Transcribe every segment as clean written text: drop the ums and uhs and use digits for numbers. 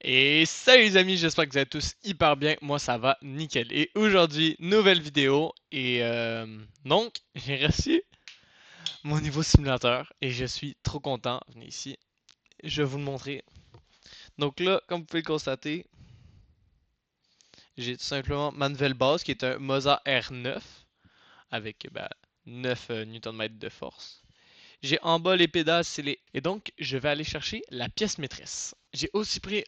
Et salut les amis, j'espère que vous allez tous hyper bien. Moi ça va nickel. Et aujourd'hui, nouvelle vidéo. Et donc, j'ai reçu mon niveau simulateur et je suis trop content. Venez ici, je vais vous le montrer. Donc là, comme vous pouvez le constater, j'ai tout simplement ma nouvelle base qui est un Moza R9 avec 9 Nm de force. J'ai en bas les pédales scellées et donc je vais aller chercher la pièce maîtresse. J'ai aussi pris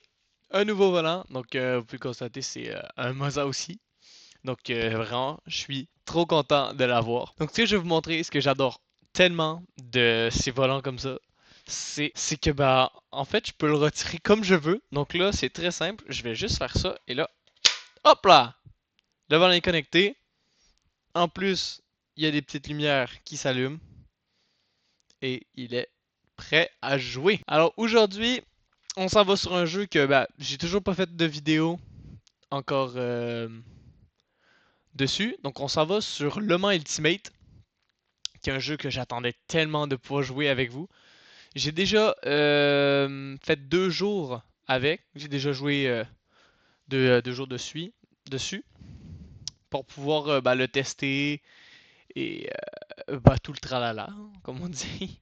un nouveau volant, donc vous pouvez constater c'est un Moza aussi. Donc vraiment, je suis trop content de l'avoir. Donc ce que je vais vous montrer, ce que j'adore tellement de ces volants comme ça, c'est que en fait je peux le retirer comme je veux. Donc là c'est très simple, je vais juste faire ça et là, hop là, le volant est connecté. En plus, il y a des petites lumières qui s'allument et il est prêt à jouer. Alors aujourd'hui, on s'en va sur un jeu que j'ai toujours pas fait de vidéo encore dessus. Donc on s'en va sur Le Mans Ultimate, qui est un jeu que j'attendais tellement de pouvoir jouer avec vous. J'ai déjà fait 2 jours avec. J'ai déjà joué 2 jours dessus pour pouvoir le tester et tout le tralala, comme on dit.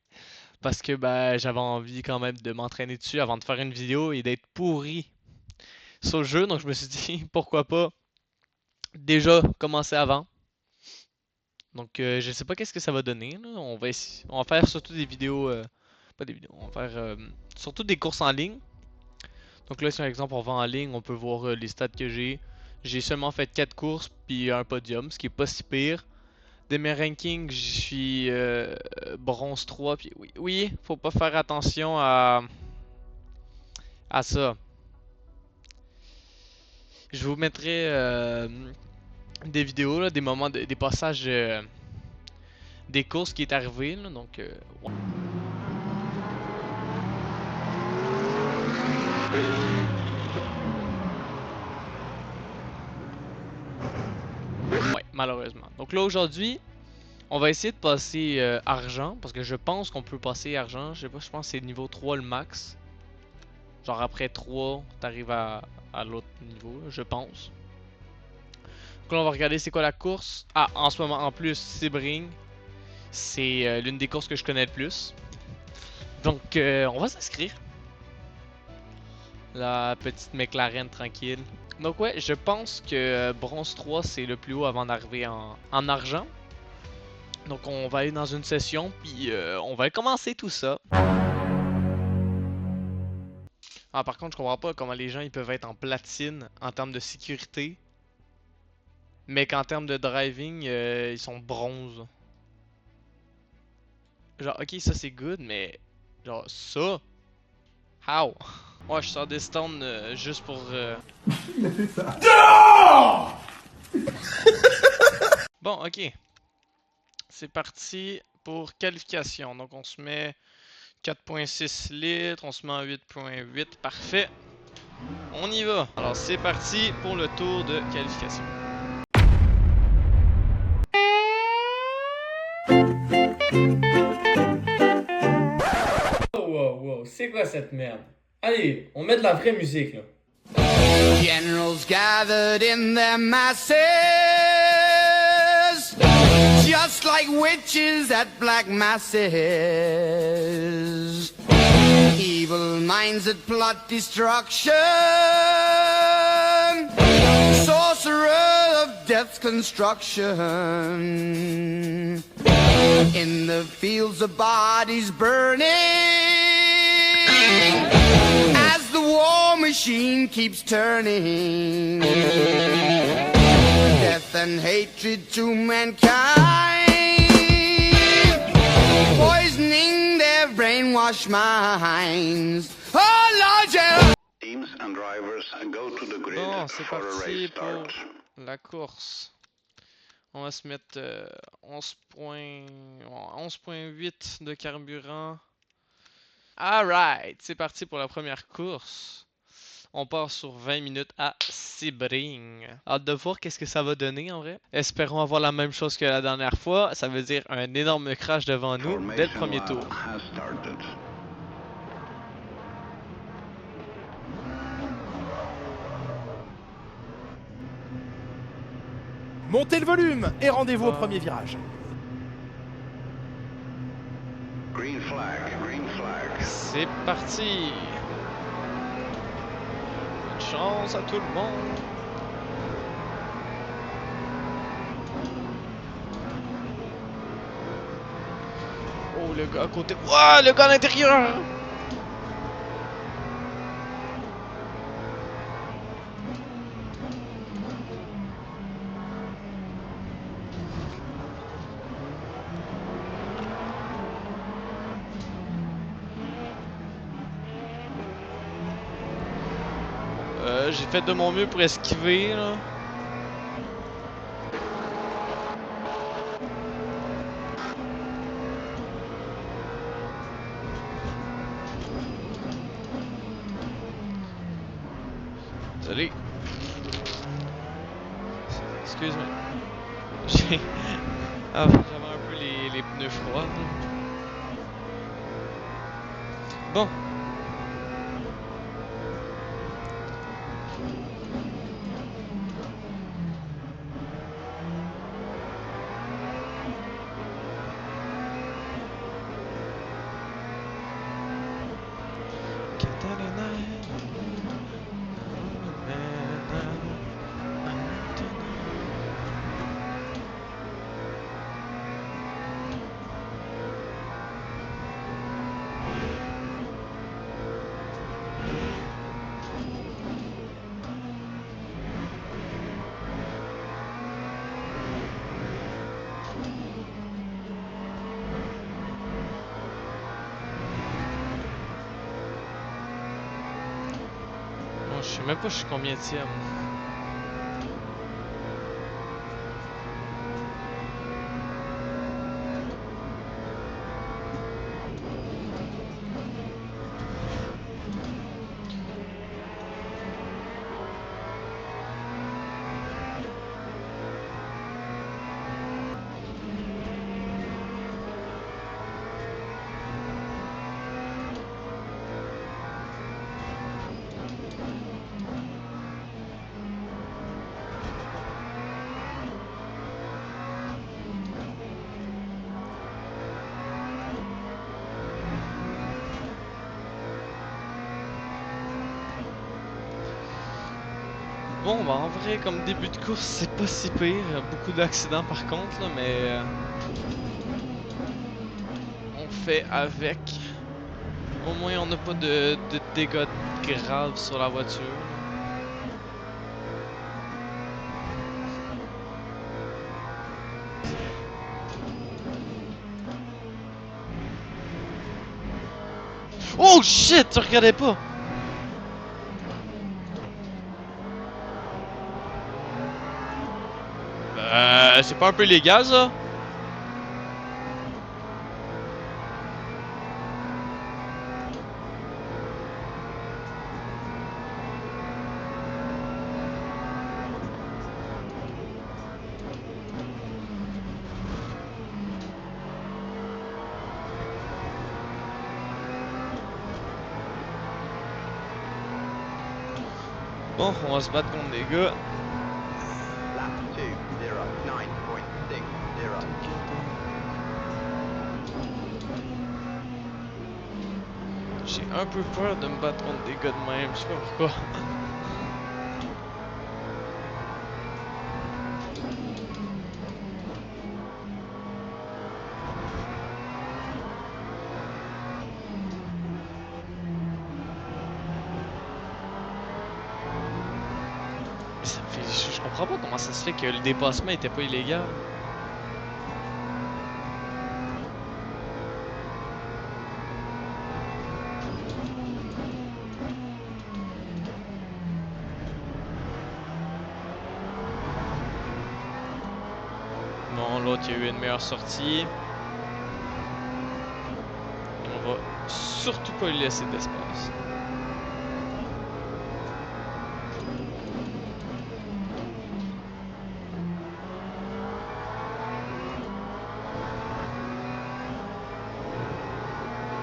Parce que j'avais envie quand même de m'entraîner dessus avant de faire une vidéo et d'être pourri sur le jeu. Donc je me suis dit pourquoi pas déjà commencer avant. Donc je sais pas qu'est-ce que ça va donner, là. On va faire surtout des vidéos, pas des vidéos, on va faire surtout des courses en ligne. Donc là si par exemple on va en ligne, on peut voir les stats que j'ai. J'ai seulement fait 4 courses puis un podium, ce qui est pas si pire. De mes rankings, je suis bronze 3 puis oui, faut pas faire attention à ça. Je vous mettrai des vidéos là, des moments des passages des courses qui est arrivé là, donc ouais. Ouais, malheureusement. Donc là aujourd'hui, on va essayer de passer argent parce que je pense qu'on peut passer argent. Je sais pas, je pense que c'est niveau 3 le max. Genre après 3, t'arrives à l'autre niveau, je pense. Donc là, on va regarder c'est quoi la course. Ah, en ce moment en plus, Sebring. C'est l'une des courses que je connais le plus. Donc on va s'inscrire. La petite McLaren tranquille. Donc ouais, je pense que bronze 3 c'est le plus haut avant d'arriver en argent. Donc on va aller dans une session, puis on va commencer tout ça. Ah par contre je comprends pas comment les gens ils peuvent être en platine en termes de sécurité, mais qu'en termes de driving ils sont bronze. Genre ok ça c'est good, mais genre ça, how? Ouais je sors des stones juste pour... Il a fait ça. Bon ok, c'est parti pour qualification. Donc on se met 4.6 litres, on se met en 8.8, parfait. On y va. Alors c'est parti pour le tour de qualification. Oh, wow, wow, c'est quoi cette merde? Allez, on met de la vraie musique là. Generals gathered in their masses, just like witches at black masses. Evil minds that plot destruction, sorcerer of death's construction. In the fields of bodies burning, as the war machine keeps turning. Death and hatred to mankind, poisoning their brainwashed minds. Oh Lord, yeah. Teams and drivers go to the grid Bon, c'est for a parti race pour start. la course. On va se mettre 11.8 de carburant. Alright, c'est parti pour la première course. On part sur 20 minutes à Sebring. Hâte de voir qu'est-ce que ça va donner en vrai. Espérons avoir la même chose que la dernière fois. Ça veut dire un énorme crash devant nous dès le premier tour. Has started. Montez le volume et rendez-vous au premier virage. Green flag, green flag. C'est parti. Bonne chance à tout le monde. Oh, le gars à côté. Ouah, le gars à l'intérieur. J'ai fait de mon mieux pour esquiver, là. Désolé. Excuse-moi. J'ai... Ah, j'avais un peu les pneus froids. Bon. Bon, je sais même pas je suis combienième. Bon, bah en vrai, comme début de course, c'est pas si pire. Beaucoup d'accidents par contre, là, mais on fait avec. Au moins, on n'a pas de dégâts graves sur la voiture. Oh shit, tu regardais pas! C'est pas un peu légal ça? Bon, on va se battre contre des gars. Lap 2, 09.60. J'ai un peu peur de me battre contre des gars de même, je sais pas pourquoi. Ça me fait... Je comprends pas comment ça se fait que le dépassement était pas illégal. Bon, l'autre, il y a eu une meilleure sortie. Et on va surtout pas lui laisser d'espace.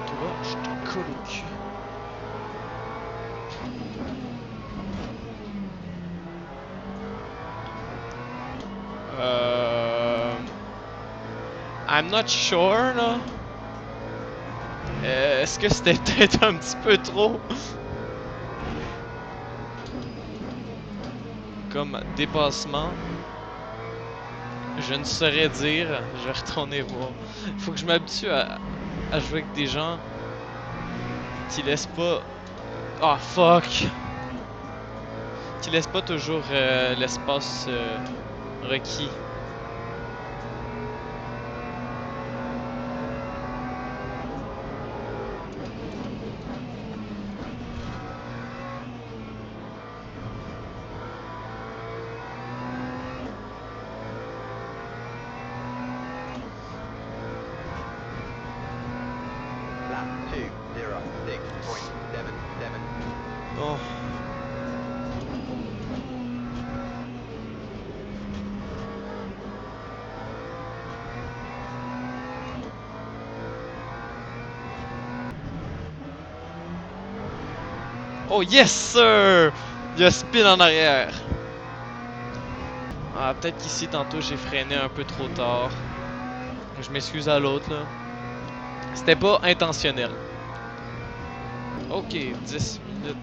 Toi, je te colle au cul. I'm not sure, là. Est-ce que c'était peut-être un petit peu trop comme dépassement? Je ne saurais dire. Je vais retourner voir. Faut que je m'habitue à jouer avec des gens qui laissent pas... Ah, fuck! Qui laissent pas toujours l'espace requis. Lap 206.77. Bon. Oh yes sir! Il y a spin en arrière. Ah, peut-être qu'ici tantôt j'ai freiné un peu trop tard. Je m'excuse à l'autre là. C'était pas intentionnel. Ok, 10 minutes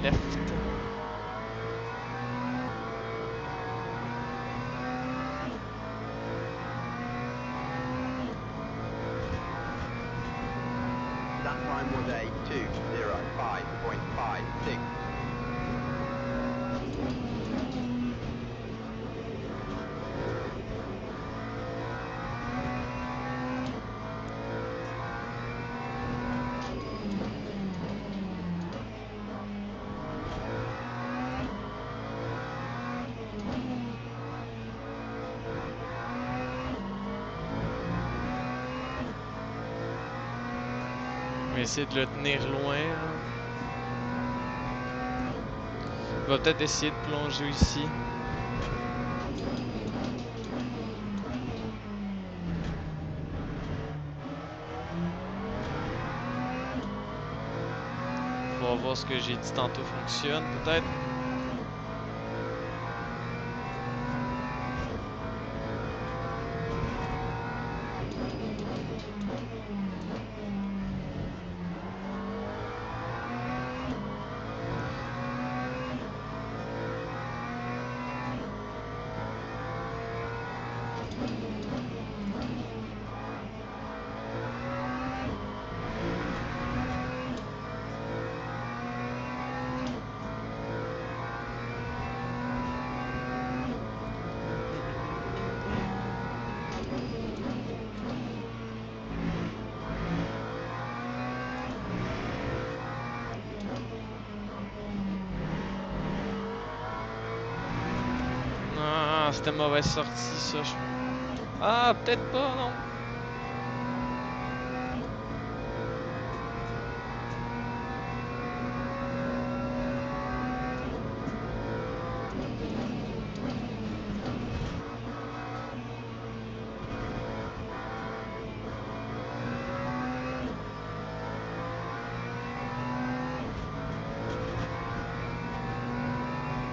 left. That time was a 2:05.56. Je vais essayer de le tenir loin. Là. Il va peut-être essayer de plonger ici. On va voir ce que j'ai dit tantôt fonctionne peut-être. Ah, c'était mauvaise sortie ça. Ah, peut-être pas, non.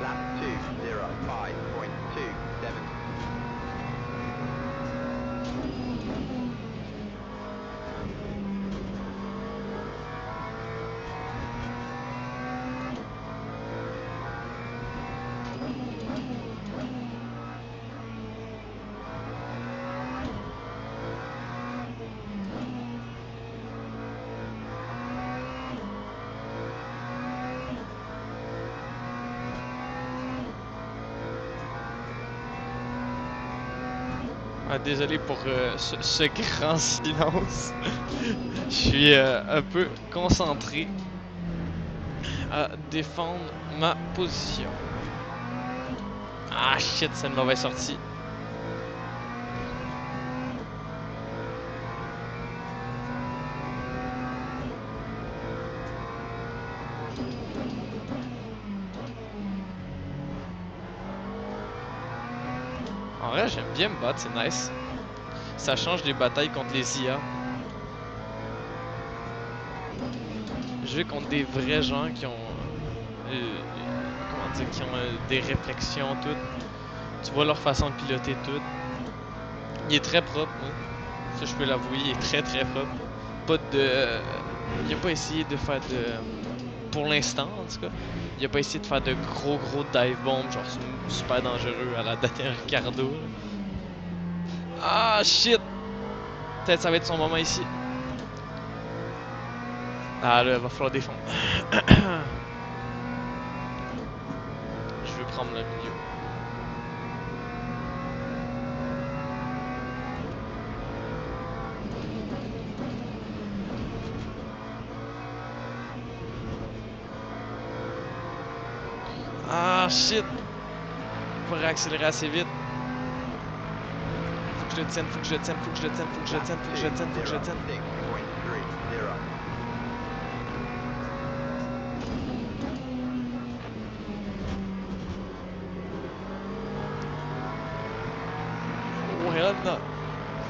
Lap 2:05.27. Ah, désolé pour ce grand silence. Je suis un peu concentré à défendre ma position. Ah shit, c'est une mauvaise sortie. En vrai, j'aime bien me battre, c'est nice. Ça change des batailles contre les IA. Je vais contre des vrais gens qui ont... comment dire, qui ont des réflexions toutes. Tu vois leur façon de piloter tout. Il est très propre, oui. Ça, je peux l'avouer, il est très très propre. Pas de. Il a pas essayé de faire de. Pour l'instant, en tout cas. Il a pas essayé de faire de gros dive bombs, genre super dangereux à la dernière Ricardo. Là. Ah shit! Peut-être ça va être son moment ici. Ah là, il va falloir défendre. Je veux prendre le milieu. Ah shit! Faut réaccélérer assez vite. Faut que je le tienne, faut que je le tienne, faut que je le tienne, faut que je le tienne, faut que je le tienne, faut que je le tienne. 6.30. Oh hell no!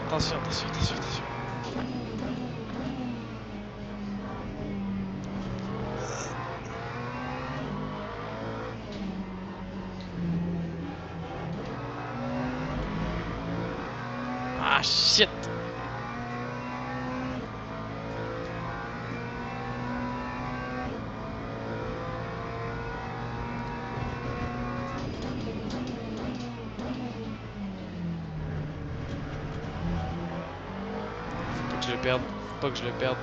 Attention, attention, attention, attention. Ah shit! Faut pas que je le perde. Faut pas que je le perde.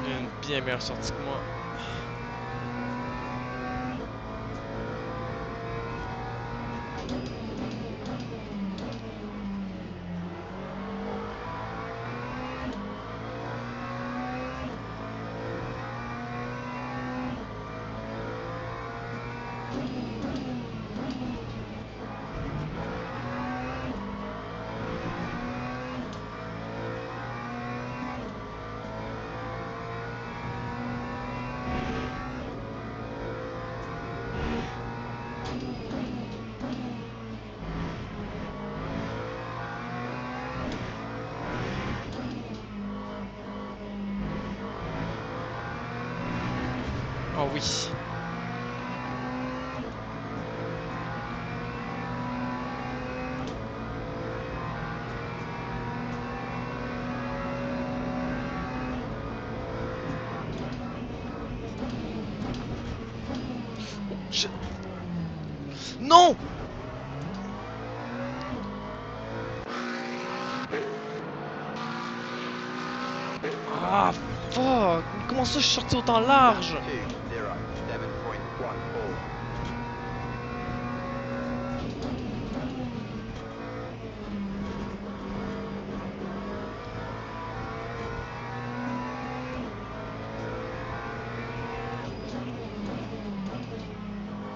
Il a une bien meilleure sortie que moi. Oh oui. Je... Non! Ah, fuck! Comment ça je suis sorti autant large? 2.0. 7.14.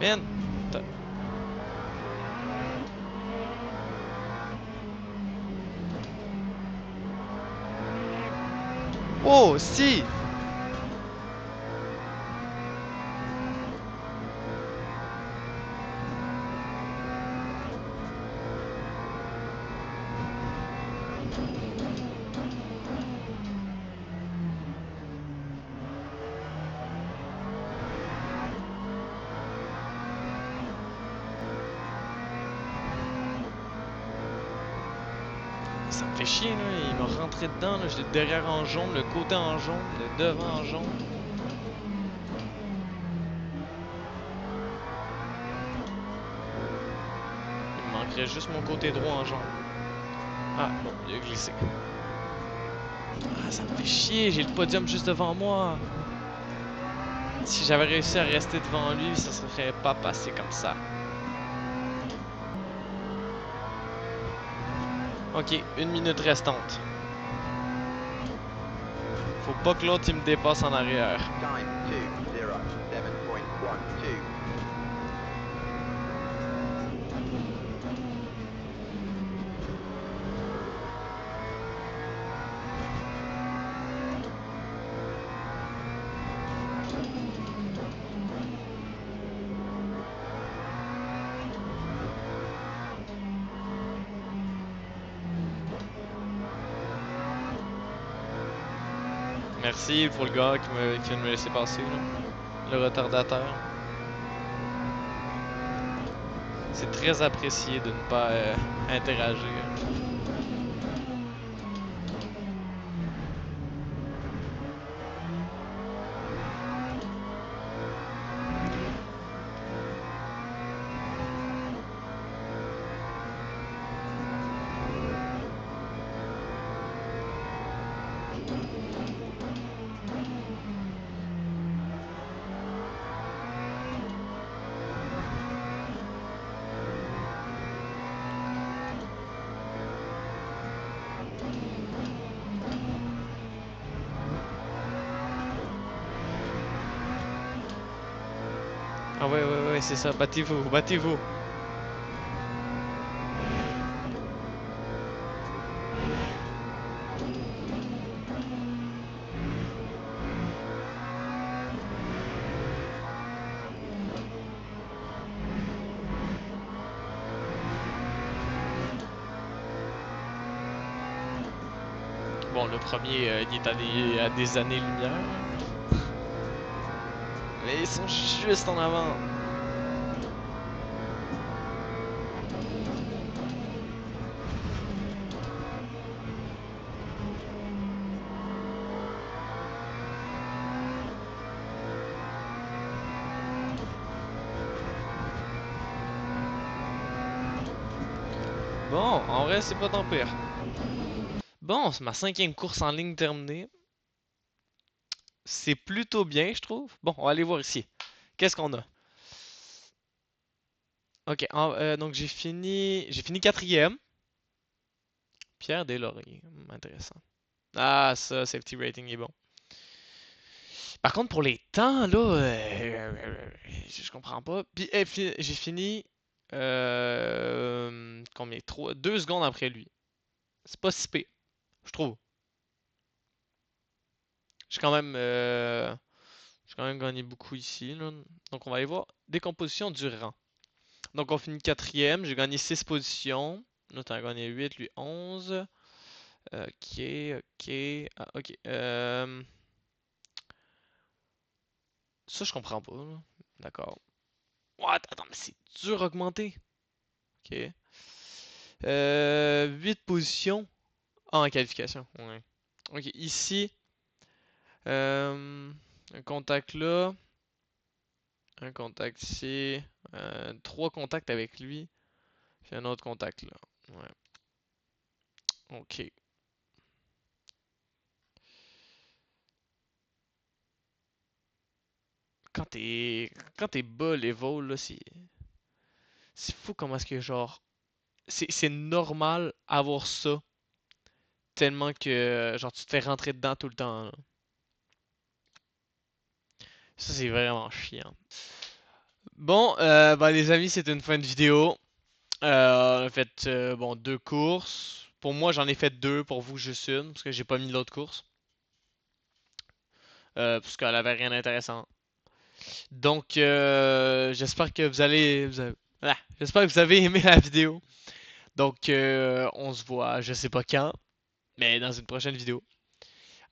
Man! Oh, si! Ça me fait chier, là. Il m'a rentré dedans, là. J'ai le derrière en jaune, le côté en jaune, le devant en jaune. Il me manquerait juste mon côté droit en jaune. Ah, bon, il a glissé. Ah, ça me fait chier, j'ai le podium juste devant moi. Si j'avais réussi à rester devant lui, ça serait pas passé comme ça. Ok, 1 minute restante. Faut pas que l'autre il me dépasse en arrière. Time 2.0. 7.12. Merci pour le gars qui vient de me laisser passer, là. Le retardateur. C'est très apprécié de ne pas interagir. Ah ouais, c'est ça. Battez-vous, battez-vous. Bon, le premier, il est à des années-lumière. Mais ils sont juste en avant. Bon, en vrai, c'est pas tant pire. Bon, c'est ma 5e course en ligne terminée. C'est plutôt bien, je trouve. Bon, on va aller voir ici. Qu'est-ce qu'on a? Ok, donc j'ai fini 4e. Pierre Deslauriers, intéressant. Ah, ça, safety rating est bon. Par contre, pour les temps, là, je comprends pas. Puis, j'ai fini combien? 2 secondes après lui. C'est pas si pire, je trouve. J'ai quand même, j'ai quand même gagné beaucoup ici, là. Donc, on va aller voir décomposition du rang. Donc, on finit 4e. J'ai gagné 6 positions. Là, t'en as gagné 8, lui 11. Ok, ok. Ah, ok. Ça, je comprends pas, là. D'accord. What? Attends, mais c'est dur à augmenter. Ok. 8 positions. Ah, en qualification. Ouais. Ok, ici. Un contact là. Un contact ici. 3 contacts avec lui. Puis un autre contact là. Ouais. Ok. Quand t'es bas level là, c'est fou comment est-ce que genre c'est normal avoir ça tellement que genre tu te fais rentrer dedans tout le temps là. Ça c'est vraiment chiant. Bon, bah les amis, c'est une fin de vidéo. On a fait bon 2 courses. Pour moi, j'en ai fait 2. Pour vous, juste une, parce que j'ai pas mis l'autre course. Parce qu'elle avait rien d'intéressant. Donc, j'espère que j'espère que vous avez aimé la vidéo. Donc, on se voit, je sais pas quand, mais dans une prochaine vidéo.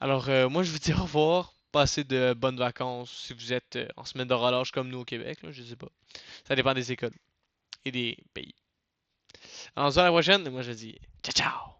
Alors, moi, je vous dis au revoir. Passez de bonnes vacances si vous êtes en semaine de relâche comme nous au Québec, là, je sais pas. Ça dépend des écoles et des pays. Alors, on se voit à la prochaine, et moi, je dis ciao ciao!